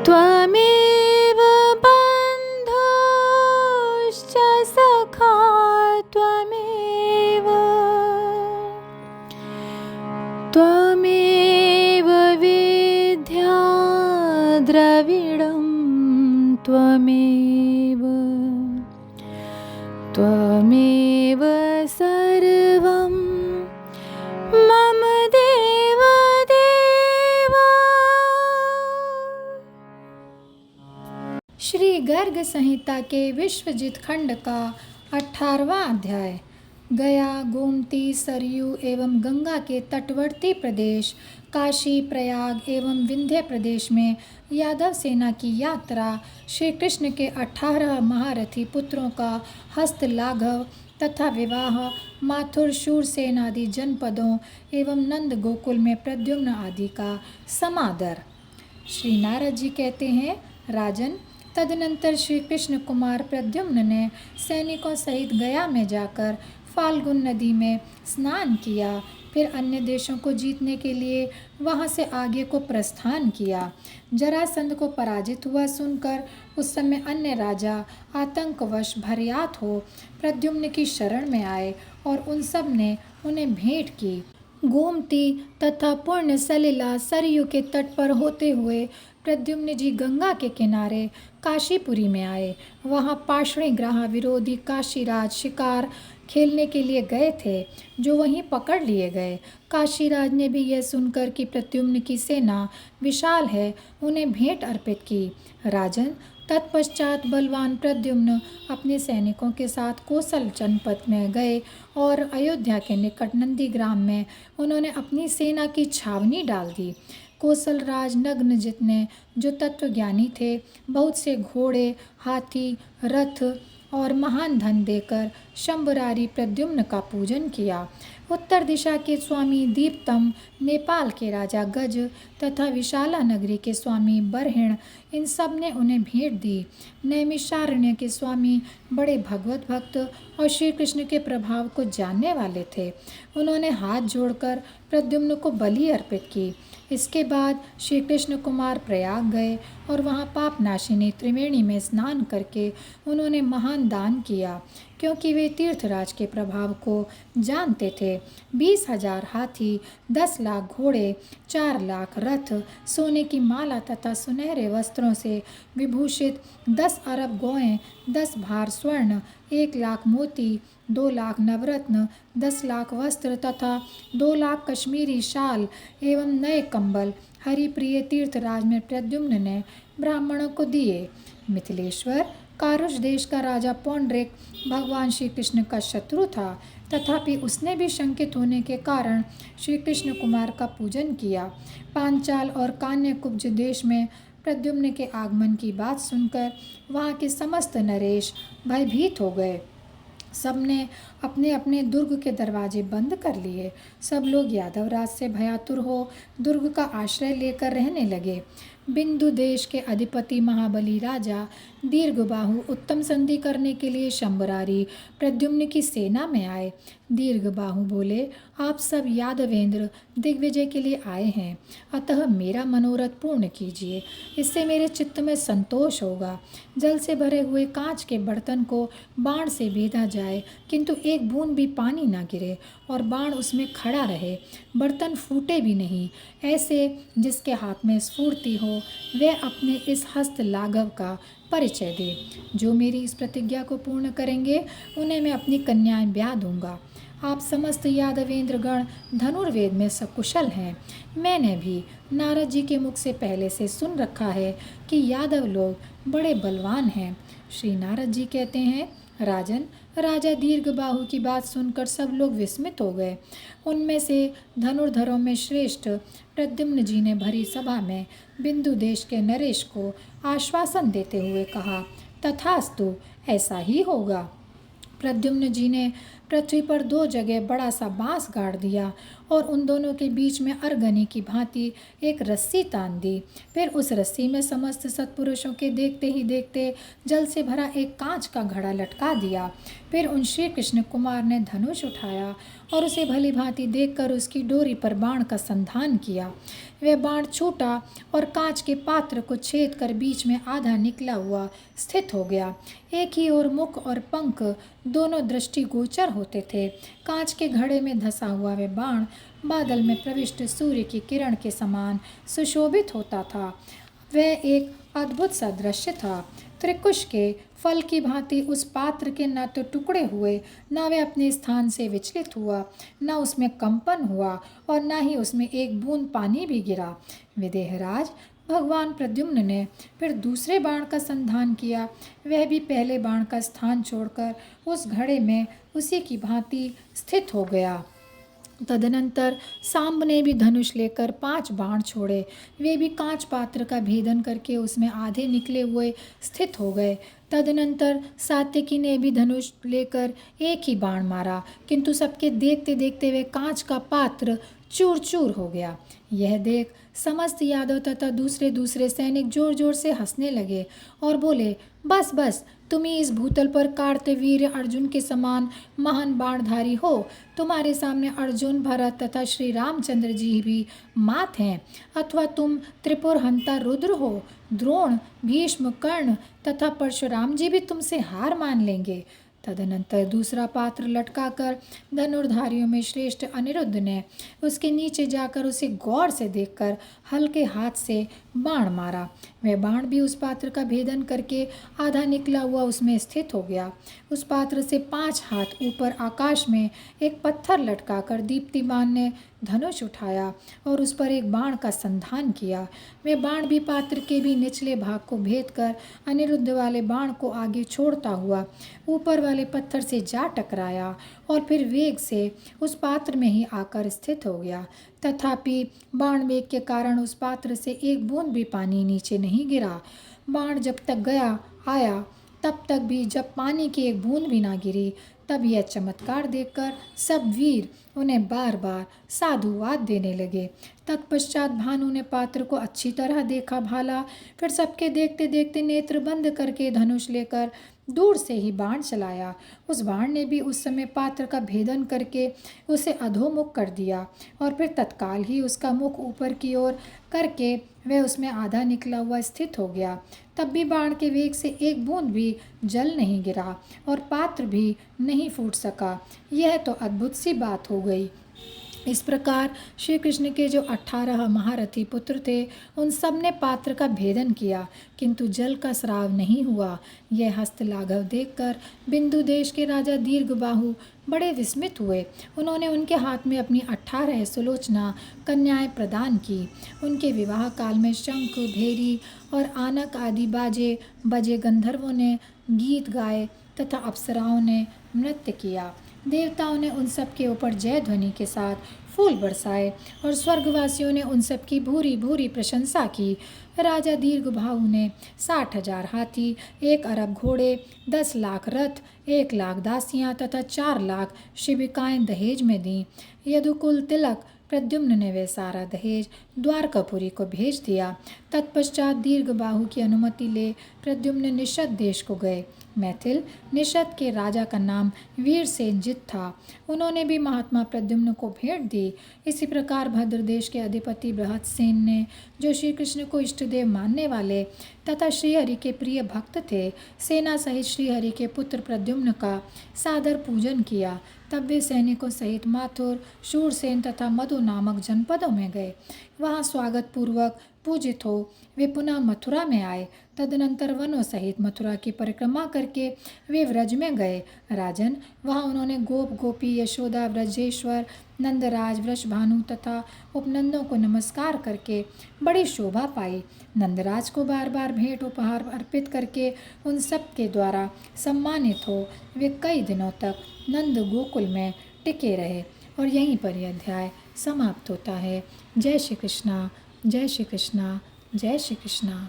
त्वमेव बन्धुश्च सखा त्वमेव त्वमेव विद्या द्रविडं त्वमेव त्वमेव सर्वं मम देव देवा। श्री गर्ग संहिता के विश्वजित खंड का 18वां अध्याय। गया, गोमती, सरयू एवं गंगा के तटवर्ती प्रदेश काशी, प्रयाग एवं विंध्य प्रदेश में यादव सेना की यात्रा, श्री कृष्ण के 18 महारथी पुत्रों का हस्तलाघव तथा विवाह, माथुर, शूरसेन आदि जनपदों एवं नंद गोकुल में प्रद्युम्न आदि का समादर। श्री नारद जी कहते हैं, राजन, तदनंतर श्री कृष्ण कुमार प्रद्युम्न ने सैनिकों सहित गया में जाकर फाल्गुन नदी में स्नान किया। फिर अन्य देशों को जीतने के लिए वहां से आगे को प्रस्थान किया। जरासंध को पराजित हुआ सुनकर उस समय अन्य राजा आतंकवश भरयात हो प्रद्युम्न की शरण में आए और उन सब ने उन्हें भेंट की। गोमती तथा पुण्य सलिला सरयू के तट पर होते हुए प्रद्युम्न जी गंगा के किनारे काशीपुरी में आए। वहाँ पाषणी ग्राह विरोधी काशीराज शिकार खेलने के लिए गए थे, जो वहीं पकड़ लिए गए। काशीराज ने भी यह सुनकर कि प्रद्युम्न की सेना विशाल है, उन्हें भेंट अर्पित की। राजन, तत्पश्चात बलवान प्रद्युम्न अपने सैनिकों के साथ कोसल जनपद में गए और अयोध्या के निकट नंदीग्राम में उन्होंने अपनी सेना की छावनी डाल दी। कोसल राज नग्नजित ने, जो तत्वज्ञानी थे, बहुत से घोड़े, हाथी, रथ और महान धन देकर शंभरारी प्रद्युम्न का पूजन किया। उत्तर दिशा के स्वामी दीप्तम, नेपाल के राजा गज तथा विशाला नगरी के स्वामी बरहिण, इन सब ने उन्हें भेंट दी। नैमिषारण्य के स्वामी बड़े भगवत भक्त और श्री कृष्ण के प्रभाव को जानने वाले थे। उन्होंने हाथ जोड़कर प्रद्युम्न को बलि अर्पित की। इसके बाद श्री कृष्ण कुमार प्रयाग गए और वहाँ पापनाशिनी त्रिवेणी में स्नान करके उन्होंने महान दान किया, क्योंकि वे तीर्थराज के प्रभाव को जानते थे। 20,000 हाथी, 10 लाख घोड़े, 4 लाख रथ, सोने की माला तथा सुनहरे वस्त्रों से विभूषित 10 अरब गौएं, 10 भार स्वर्ण, 1 लाख मोती, 2 लाख नवरत्न, 10 लाख वस्त्र तथा 2 लाख कश्मीरी शाल एवं नए कंबल हरिप्रिय तीर्थराज में प्रद्युम्न ने ब्राह्मणों को दिए। मिथिलेश्वर, कारुष देश का राजा पौंड्रिक भगवान श्री कृष्ण का शत्रु था, तथापि उसने भी शंकित होने के कारण श्री कृष्ण कुमार का पूजन किया। पांचाल और कान्यकुब्ज देश में प्रद्युम्न के आगमन की बात सुनकर वहाँ के समस्त नरेश भयभीत हो गए। सबने अपने अपने दुर्ग के दरवाजे बंद कर लिए। सब लोग यादवराज से भयातुर हो दुर्ग का आश्रय लेकर रहने लगे। बिंदु देश के अधिपति महाबली राजा दीर्घबाहु उत्तम संधि करने के लिए शंभरारी प्रद्युम्न की सेना में आए। दीर्घबाहु बोले, आप सब यादवेंद्र दिग्विजय के लिए आए हैं, अतः मेरा मनोरथ पूर्ण कीजिए, इससे मेरे चित्त में संतोष होगा। जल से भरे हुए कांच के बर्तन को बाण से बेधा जाए, किंतु एक बूंद भी पानी ना गिरे और बाण उसमें खड़ा रहे, बर्तन फूटे भी नहीं। ऐसे जिसके हाथ में स्फूर्ति हो वह अपने इस हस्त लाघव का परिचय दे। जो मेरी इस प्रतिज्ञा को पूर्ण करेंगे उन्हें मैं अपनी कन्याएं ब्याह दूंगा। आप समस्त यादवेंद्र गण धनुर्वेद में सकुशल हैं। मैंने भी नारद जी के मुख से पहले से सुन रखा है कि यादव लोग बड़े बलवान हैं। श्री नारद जी कहते हैं, राजन, राजा दीर्घबाहु की बात सुनकर सब लोग विस्मित हो गए। उनमें से धनुर्धरों में श्रेष्ठ प्रद्युम्न जी ने भरी सभा में बिंदु देश के नरेश को आश्वासन देते हुए कहा, तथास्तु, ऐसा ही होगा। प्रद्युम्न जी ने पृथ्वी पर 2 जगह बड़ा सा बांस गाड़ दिया और उन दोनों के बीच में अर्गनी की भांति एक रस्सी तान दी। फिर उस रस्सी में समस्त सत्पुरुषों के देखते ही देखते जल से भरा एक कांच का घड़ा लटका दिया। फिर उन श्री कृष्ण कुमार ने धनुष उठाया और उसे भली भांति देखकर उसकी डोरी पर बाण का संधान किया। वह बाण छूटा और कांच के पात्र को छेद कर बीच में आधा निकला हुआ स्थित हो गया। एक ही ओर मुख और पंख दोनों दृष्टिगोचर होते थे। कांच के घड़े में धंसा हुआ वह बाण बादल में प्रविष्ट सूर्य की किरण के समान सुशोभित होता था। वह एक अद्भुत सा दृश्य था। त्रिकुश के फल की भांति उस पात्र के न तो टुकड़े हुए, न वह अपने स्थान से विचलित हुआ, न उसमें कंपन हुआ और न ही उसमें एक बूंद पानी भी गिरा। विदेहराज भगवान प्रद्युम्न ने फिर दूसरे बाण का संधान किया। वह भी पहले बाण का स्थान छोड़कर उस घड़े में उसी की भांति स्थित हो गया। तदनंतर सांब ने भी धनुष लेकर 5 बाण छोड़े। वे भी कांच पात्र का भेदन करके उसमें आधे निकले हुए स्थित हो गए। तदनंतर सात्यकी ने भी धनुष लेकर एक ही बाण मारा, किंतु सबके देखते देखते वे कांच का पात्र चूर चूर हो गया। यह देख समस्त यादव तथा दूसरे दूसरे सैनिक जोर जोर से हंसने लगे और बोले, बस बस, तुम ही इस भूतल पर कार्तवीर अर्जुन के समान महान बाणधारी हो। तुम्हारे सामने अर्जुन, भरत तथा श्री रामचंद्र जी भी मात हैं, अथवा तुम त्रिपुर हंता रुद्र हो। द्रोण, भीष्म, कर्ण तथा परशुराम जी भी तुमसे हार मान लेंगे। तदनंतर दूसरा पात्र लटकाकर धनुर्धारियों में श्रेष्ठ अनिरुद्ध ने उसके नीचे जाकर उसे गौर से देखकर हल्के हाथ से बाण मारा। वह बाण भी उस पात्र का भेदन करके आधा निकला हुआ उसमें स्थित हो गया। उस पात्र से 5 हाथ ऊपर आकाश में एक पत्थर लटकाकर दीप्तिमान ने धनुष उठाया और उस पर एक बाण का संधान किया। वह बाण भी पात्र के भी निचले भाग को भेद कर अनिरुद्ध वाले बाण को आगे छोड़ता हुआ ऊपर वाले पत्थर से जा टकराया और फिर वेग से उस पात्र में ही आकर स्थित हो गया। तथापि बाण वेग के कारण उस पात्र से एक बूंद भी पानी नीचे नहीं गिरा। बाण जब तक गया आया तब तक भी जब पानी की एक बूंद भी ना गिरी, तब यह चमत्कार देखकर सब वीर उन्हें बार बार साधुवाद देने लगे। तत्पश्चात भानु ने पात्र को अच्छी तरह देखा भाला, फिर सबके देखते देखते नेत्र बंद करके धनुष लेकर दूर से ही बाण चलाया। उस बाण ने भी उस समय पात्र का भेदन करके उसे अधोमुख कर दिया और फिर तत्काल ही उसका मुख ऊपर की ओर करके वह उसमें आधा निकला हुआ स्थित हो गया। तब भी बाण के वेग से एक बूंद भी जल नहीं गिरा और पात्र भी नहीं फूट सका। यह तो अद्भुत सी बात हो गई। इस प्रकार श्री कृष्ण के जो 18 महारथी पुत्र थे, उन सब ने पात्र का भेदन किया, किंतु जल का स्राव नहीं हुआ। यह हस्तलाघव देखकर बिंदु देश के राजा दीर्घबाहु बड़े विस्मित हुए। उन्होंने उनके हाथ में अपनी 18 सुलोचना कन्याएं प्रदान की। उनके विवाह काल में शंख, भेरी और आनक आदि बाजे बजे, गंधर्वों ने गीत गाए तथा अप्सराओं ने नृत्य किया। देवताओं ने उन सब के ऊपर जय ध्वनि के साथ फूल बरसाए और स्वर्गवासियों ने उन सब की भूरी भूरी प्रशंसा की। राजा दीर्घबाहु ने 60,000 हाथी, 1 अरब घोड़े, 10 लाख रथ, 1 लाख दासियां तथा 4 लाख शिबिकाएं दहेज में दी। यदुकुल तिलक प्रद्युम्न ने वे सारा दहेज द्वारकापुरी को भेज दिया। तत्पश्चात दीर्घबाहु की अनुमति ले प्रद्युम्न निषद देश को गए। मैथिल निषद के राजा का नाम वीरसेनजित था। उन्होंने भी महात्मा प्रद्युम्न को भेंट दी। इसी प्रकार भद्र देश के अधिपति बृहत्सेन ने, जो श्री कृष्ण को इष्टदेव मानने वाले तथा श्रीहरि के प्रिय भक्त थे, सेना सहित श्रीहरि के पुत्र प्रद्युम्न का सादर पूजन किया। तब वे सैनिकों सहित माथुर, शूरसेन तथा मधु नामक जनपदों में गए। वहाँ स्वागत पूर्वक पूजित हो वे पुनः मथुरा में आए। तदनंतर वनों सहित मथुरा की परिक्रमा करके वे व्रज में गए। राजन, वहाँ उन्होंने गोप, गोपी, यशोदा, व्रजेश्वर, नंदराज, वृषभानु तथा उपनंदों को नमस्कार करके बड़ी शोभा पाई। नंदराज को बार बार भेंट उपहार अर्पित करके उन सब के द्वारा सम्मानित हो वे कई दिनों तक नंद गोकुल में टिके रहे। और यहीं पर यह अध्याय समाप्त होता है। जय श्री कृष्णा, जय श्री कृष्णा, जय श्री कृष्णा।